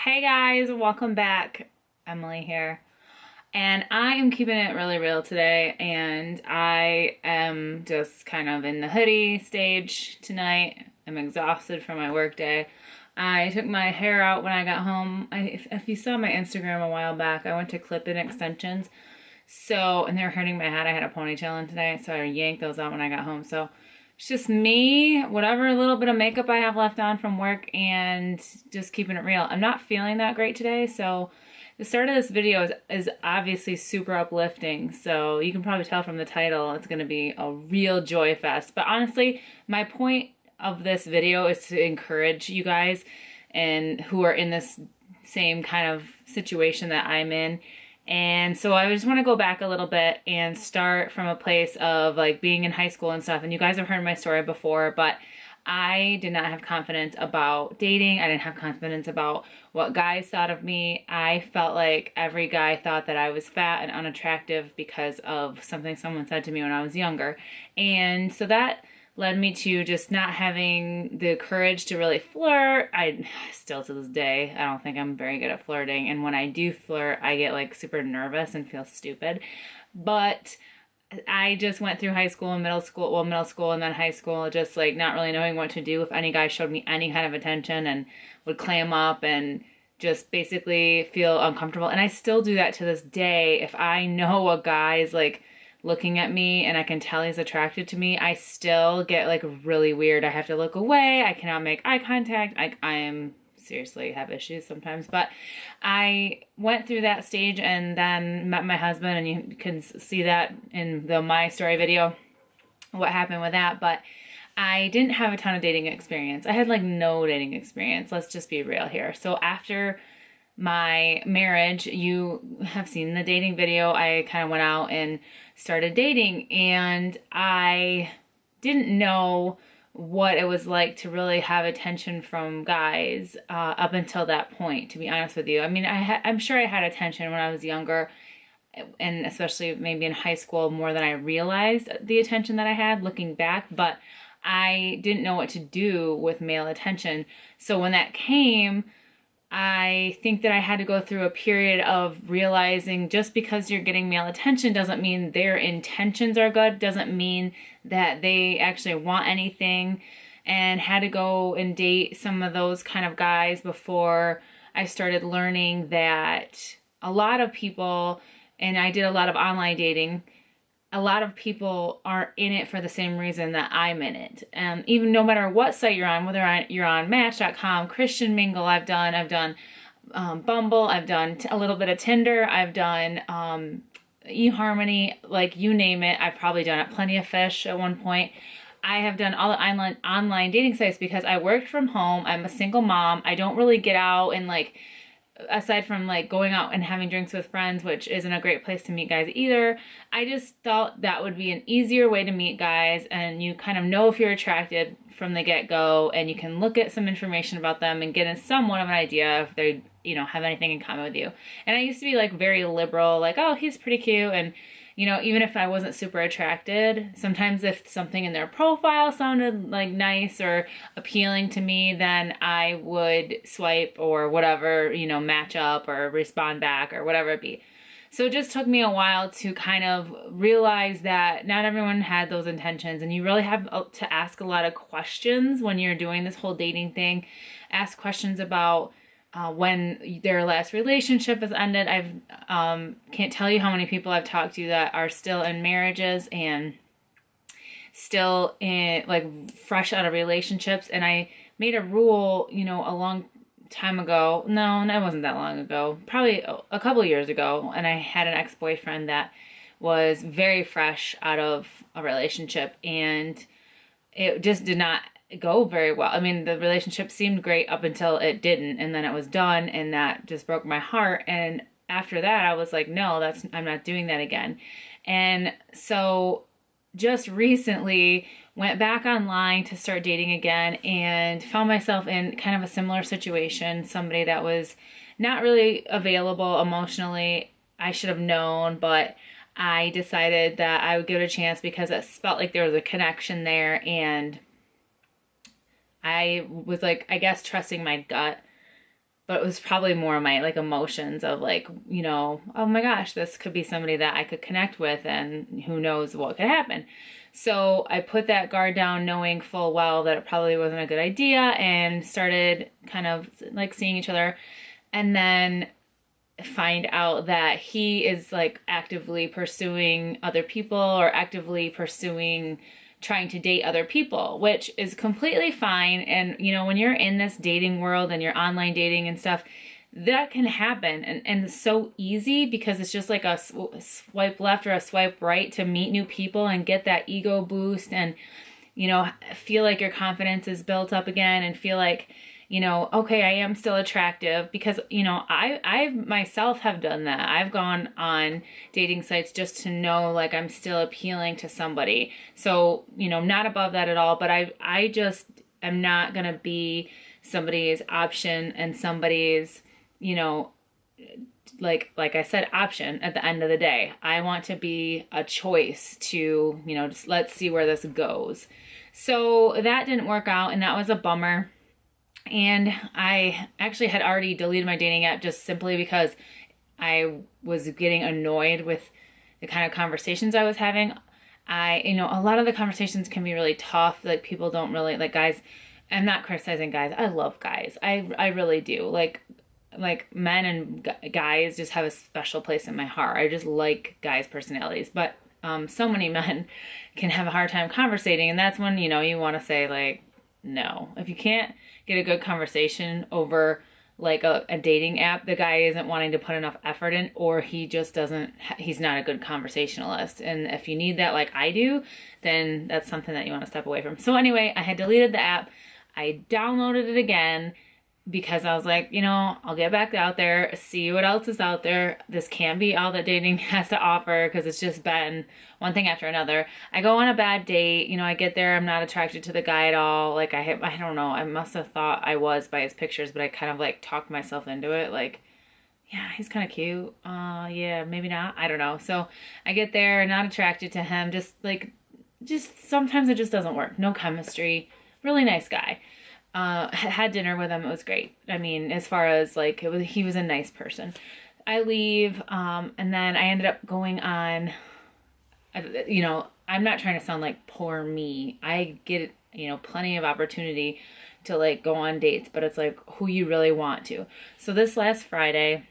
Hey guys, welcome back. Emily here. And I am keeping it really real today, and I am just kind of in the hoodie stage tonight. I'm exhausted from my work day. I took my hair out when I got home. If you saw my Instagram a while back, I went to clip-in extensions. And they were hurting my head. I had a ponytail in today, so I yanked those out when I got home. So it's just me, whatever little bit of makeup I have left on from work, and just keeping it real. I'm not feeling that great today, so the start of this video is obviously super uplifting. So you can probably tell from the title, it's going to be a real joy fest. But honestly, my point of this video is to encourage you guys and who are in this same kind of situation that I'm in. And so I just want to go back a little bit and start from a place of like being in high school and stuff. And you guys have heard my story before, but I did not have confidence about dating. I didn't have confidence about what guys thought of me. I felt like every guy thought that I was fat and unattractive because of something someone said to me when I was younger. And so that led me to just not having the courage to really flirt. I still to this day, I don't think I'm very good at flirting. And when I do flirt, I get like super nervous and feel stupid. But I just went through high school and middle school and then high school, just like not really knowing what to do if any guy showed me any kind of attention, and would clam up and just basically feel uncomfortable. And I still do that to this day. If I know a guy's like looking at me and I can tell he's attracted to me, I still get like really weird. I have to look away. I cannot make eye contact. I am seriously have issues sometimes. But I went through that stage and then met my husband, and you can see that in the My Story video, what happened with that. But I didn't have a ton of dating experience. I had like no dating experience. Let's just be real here. So after my marriage, you have seen the dating video, I kind of went out and started dating, and I didn't know what it was like to really have attention from guys up until that point, to be honest with you. I mean, I'm sure I had attention when I was younger, and especially maybe in high school, more than I realized the attention that I had looking back, but I didn't know what to do with male attention. So when that came, I think that I had to go through a period of realizing just because you're getting male attention doesn't mean their intentions are good, doesn't mean that they actually want anything, and had to go and date some of those kind of guys before I started learning that a lot of people, and I did a lot of online dating, a lot of people aren't in it for the same reason that I'm in it. Even no matter what site you're on, whether you're on Match.com, Christian Mingle, I've done Bumble, I've done a little bit of Tinder, I've done eHarmony, like you name it, I've probably done it. Plenty of Fish at one point. I have done all the online dating sites because I worked from home. I'm a single mom. I don't really get out and like, aside from like going out and having drinks with friends, which isn't a great place to meet guys either, I just thought that would be an easier way to meet guys, and you kind of know if you're attracted from the get-go, and you can look at some information about them and get a somewhat of an idea if they, have anything in common with you. And I used to be like very liberal, like, oh, he's pretty cute, and even if I wasn't super attracted, sometimes if something in their profile sounded like nice or appealing to me, then I would swipe or whatever, match up or respond back or whatever it be. So it just took me a while to kind of realize that not everyone had those intentions, and you really have to ask a lot of questions when you're doing this whole dating thing. Ask questions about when their last relationship has ended. I've can't tell you how many people I've talked to that are still in marriages and still in like fresh out of relationships. And I made a rule, a long time ago. No, it wasn't that long ago. Probably a couple years ago. And I had an ex-boyfriend that was very fresh out of a relationship, and it just did not go very well. I mean, the relationship seemed great up until it didn't, and then it was done, and that just broke my heart. And after that, I was like, no, I'm not doing that again. And so just recently went back online to start dating again, and found myself in kind of a similar situation. Somebody that was not really available emotionally. I should have known, but I decided that I would give it a chance because it felt like there was a connection there, and I was like, I guess, trusting my gut. but it was probably more my like emotions of like, you know, oh my gosh, this could be somebody that I could connect with and who knows what could happen. So I put that guard down knowing full well that it probably wasn't a good idea and started kind of like seeing each other, and then find out that he is like actively pursuing other people or actively pursuing trying to date other people, which is completely fine. And, you know, when you're in this dating world and you're online dating and stuff, that can happen. And it's so easy because it's just like a swipe left or a swipe right to meet new people and get that ego boost and, you know, feel like your confidence is built up again and feel like, you know, okay, I am still attractive because, you know, I myself have done that. I've gone on dating sites just to know like I'm still appealing to somebody. So, you know, not above that at all, but I just am not going to be somebody's option and somebody's, you know, like I said, option at the end of the day. I want to be a choice to, you know, just let's see where this goes. So that didn't work out and that was a bummer. And I actually had already deleted my dating app just simply because I was getting annoyed with the kind of conversations I was having. You know, a lot of the conversations can be really tough. Like people don't really, like guys, I'm not criticizing guys. I love guys. I really do. Like men and guys just have a special place in my heart. I just like guys' personalities. But so many men can have a hard time conversating. And that's when, you know, you want to say like, no. If you can't get a good conversation over like a dating app, the guy isn't wanting to put enough effort in, or he just doesn't, he's not a good conversationalist. And if you need that like I do, then that's something that you want to step away from. So anyway, I had deleted the app. I downloaded it again because I was like, you know, I'll get back out there, see what else is out there. This can't be all that dating has to offer because it's just been one thing after another. I go on a bad date, you know, I get there, I'm not attracted to the guy at all. Like I don't know, I must have thought I was by his pictures, but I kind of like talked myself into it. Like, yeah, he's kind of cute. Yeah, maybe not. I don't know. So I get there, not attracted to him. Just sometimes it just doesn't work. No chemistry. Really nice guy. Had dinner with him. It was great. I mean, as far as like, he was a nice person. I leave, and then I ended up going on, you know, I'm not trying to sound like poor me. I get, you know, plenty of opportunity to like go on dates, but it's like who you really want to. So this last Friday,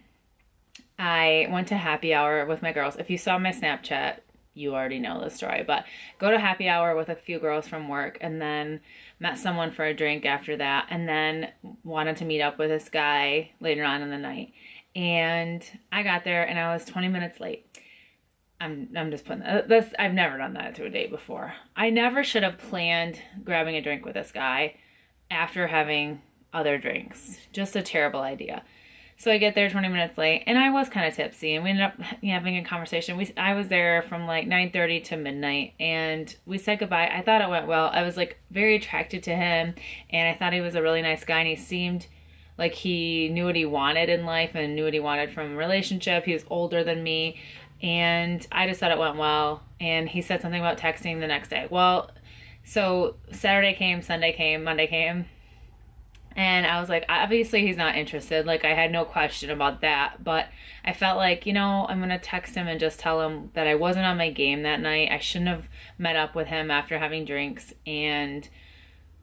I went to happy hour with my girls. If you saw my Snapchat, you already know the story, but go to happy hour with a few girls from work and then met someone for a drink after that, and then wanted to meet up with this guy later on in the night. And I got there and I was 20 minutes late. I'm just putting this, I've never done that to a date before. I never should have planned grabbing a drink with this guy after having other drinks. Just a terrible idea. So I get there 20 minutes late, and I was kind of tipsy, and we ended up having a conversation. I was there from like 9:30 to midnight, and we said goodbye. I thought it went well. I was like very attracted to him, and I thought he was a really nice guy, and he seemed like he knew what he wanted in life and knew what he wanted from a relationship. He was older than me, and I just thought it went well. And he said something about texting the next day. Well, so Saturday came, Sunday came, Monday came. And I was like, obviously he's not interested. Like, I had no question about that. But I felt like, you know, I'm going to text him and just tell him that I wasn't on my game that night. I shouldn't have met up with him after having drinks, and,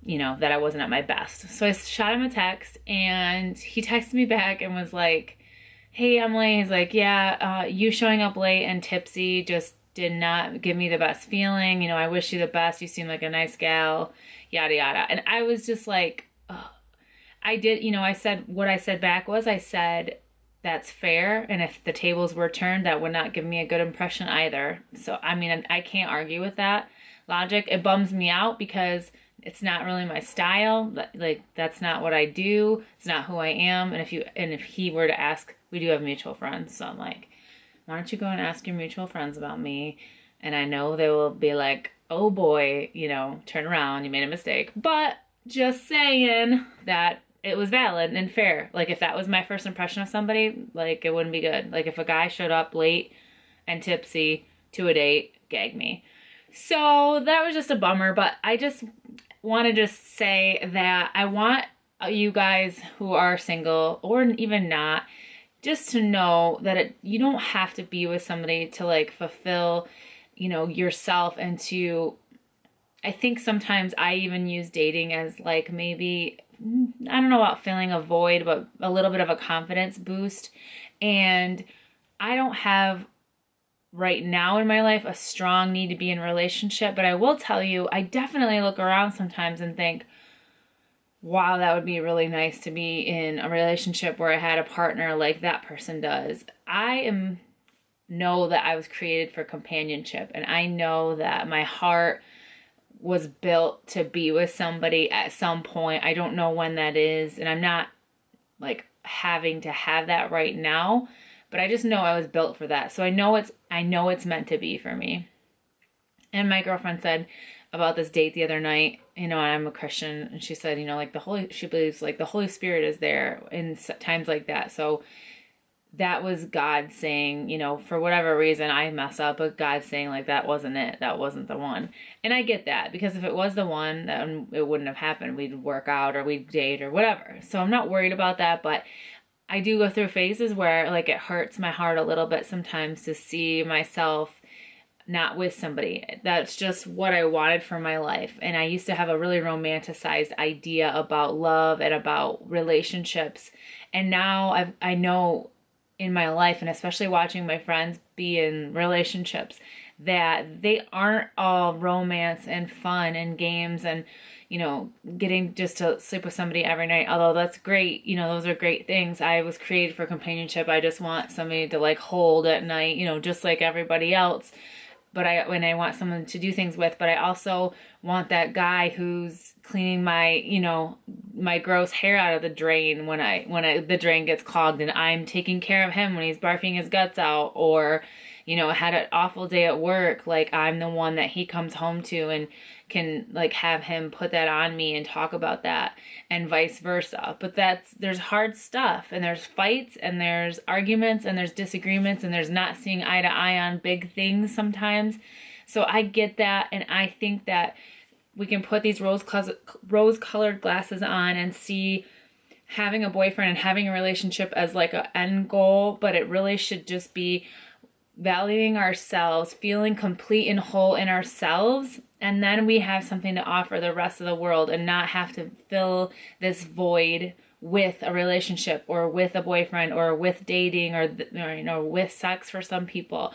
you know, that I wasn't at my best. So I shot him a text, and he texted me back and was like, hey, Emily. He's like, yeah, you showing up late and tipsy just did not give me the best feeling. You know, I wish you the best. You seem like a nice gal, yada, yada. And I was just like, oh. I did, you know, I said, what I said back was, I said, that's fair. And if the tables were turned, that would not give me a good impression either. So, I mean, I can't argue with that logic. It bums me out because it's not really my style. Like, that's not what I do. It's not who I am. And if he were to ask, we do have mutual friends. So I'm like, why don't you go and ask your mutual friends about me? And I know they will be like, oh boy, you know, turn around, you made a mistake. But just saying that it was valid and fair. Like, if that was my first impression of somebody, like, it wouldn't be good. Like, if a guy showed up late and tipsy to a date, gag me. So that was just a bummer, but I just wanted to say that I want you guys who are single or even not, just to know that you don't have to be with somebody to like fulfill, yourself, and to, I think sometimes I even use dating as like maybe, I don't know about filling a void, but a little bit of a confidence boost. And I don't have right now in my life a strong need to be in a relationship, but I will tell you, I definitely look around sometimes and think, wow, that would be really nice to be in a relationship where I had a partner like that person does. Know that I was created for companionship, and I know that my heart was built to be with somebody at some point. I don't know when that is, and I'm not like having to have that right now, but I just know I was built for that. So I know it's meant to be for me. And my girlfriend said about this date the other night, and I'm a Christian, and she said, like she believes like the Holy Spirit is there in times like that. So that was God saying, for whatever reason I mess up, but God saying like, that wasn't it. That wasn't the one. And I get that, because if it was the one, then it wouldn't have happened. We'd work out or we'd date or whatever. So I'm not worried about that, but I do go through phases where like it hurts my heart a little bit sometimes to see myself not with somebody. That's just what I wanted for my life. And I used to have a really romanticized idea about love and about relationships. And now I know in my life, and especially watching my friends be in relationships, that they aren't all romance and fun and games and, getting just to sleep with somebody every night. Although that's great, those are great things. I was created for companionship. I just want somebody to like hold at night, just like everybody else. But when I want someone to do things with, but I also want that guy who's cleaning my, my gross hair out of the drain when the drain gets clogged, and I'm taking care of him when he's barfing his guts out, or, had an awful day at work. Like, I'm the one that he comes home to and can like have him put that on me and talk about that, and vice versa. But there's hard stuff, and there's fights, and there's arguments, and there's disagreements, and there's not seeing eye to eye on big things sometimes. So I get that, and I think that we can put these rose-colored glasses on and see having a boyfriend and having a relationship as like an end goal, but it really should just be valuing ourselves, feeling complete and whole in ourselves, and then we have something to offer the rest of the world, and not have to fill this void with a relationship or with a boyfriend or with dating or with sex for some people.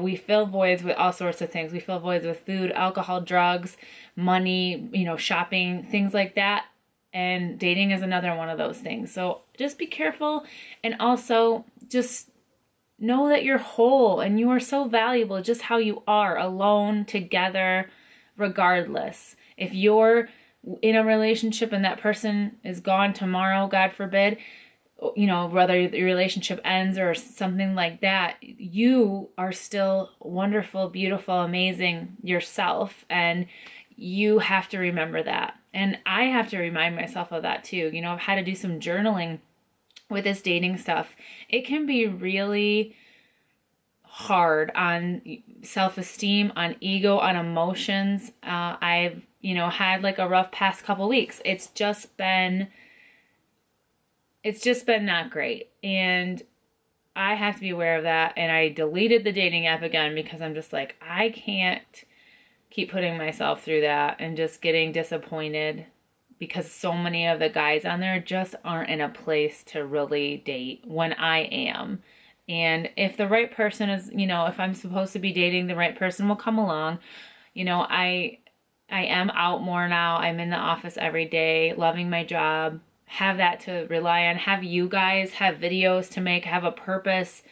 We fill voids with all sorts of things. We fill voids with food, alcohol, drugs, money, shopping, things like that. And dating is another one of those things. So just be careful, and also just know that you're whole and you are so valuable just how you are, alone, together, regardless. If you're in a relationship and that person is gone tomorrow, God forbid, whether the relationship ends or something like that, you are still wonderful, beautiful, amazing yourself. And you have to remember that. And I have to remind myself of that too. I've had to do some journaling with this dating stuff. It can be really hard on self-esteem, on ego, on emotions. I've, had like a rough past couple weeks. It's just been not great. And I have to be aware of that. And I deleted the dating app again, because I'm just like, I can't keep putting myself through that and just getting disappointed, because so many of the guys on there just aren't in a place to really date when I am. And if the right person is, if I'm supposed to be dating, the right person will come along. I am out more now. I'm in the office every day, loving my job, have that to rely on, have you guys, have videos to make, have a purpose,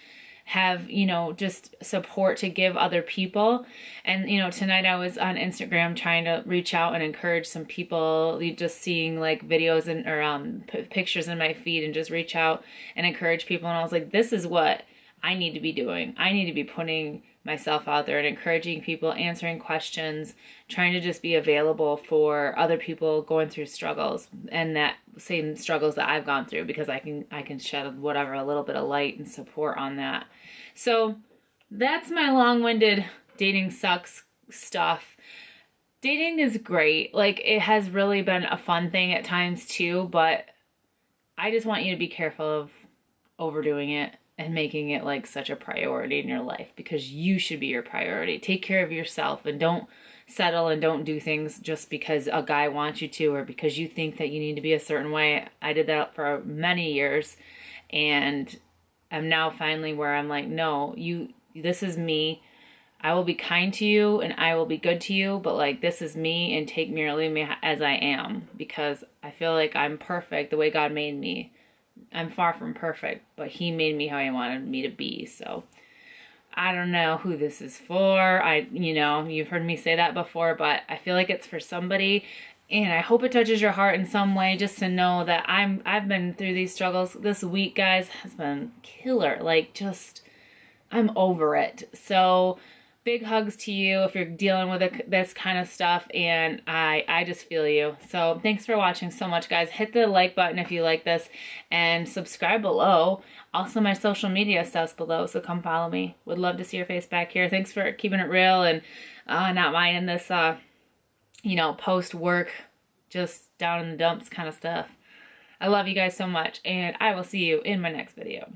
have, just support to give other people. And, tonight I was on Instagram trying to reach out and encourage some people, just seeing like videos or pictures in my feed, and just reach out and encourage people. And I was like, this is what I need to be doing. I need to be putting myself out there and encouraging people, answering questions, trying to just be available for other people going through struggles, and that same struggles that I've gone through, because I can shed a little bit of light and support on that. So that's my long-winded dating sucks stuff. Dating is great. Like, it has really been a fun thing at times too, but I just want you to be careful of overdoing it and making it like such a priority in your life, because you should be your priority. Take care of yourself and don't settle and don't do things just because a guy wants you to or because you think that you need to be a certain way. I did that for many years, and I'm now finally where I'm like, no, this is me. I will be kind to you and I will be good to you, but like, this is me, and take me or leave me as I am, because I feel like I'm perfect the way God made me. I'm far from perfect, but he made me how he wanted me to be. So I don't know who this is for. You've heard me say that before, but I feel like it's for somebody, and I hope it touches your heart in some way, just to know that I've been through these struggles. This week, guys, has been killer. Like, just, I'm over it. So big hugs to you if you're dealing with this kind of stuff, and I just feel you. So thanks for watching so much, guys. Hit the like button if you like this, and subscribe below. Also, my social media stuff's below, so come follow me. Would love to see your face back here. Thanks for keeping it real and not minding this, post-work, just down in the dumps kind of stuff. I love you guys so much, and I will see you in my next video.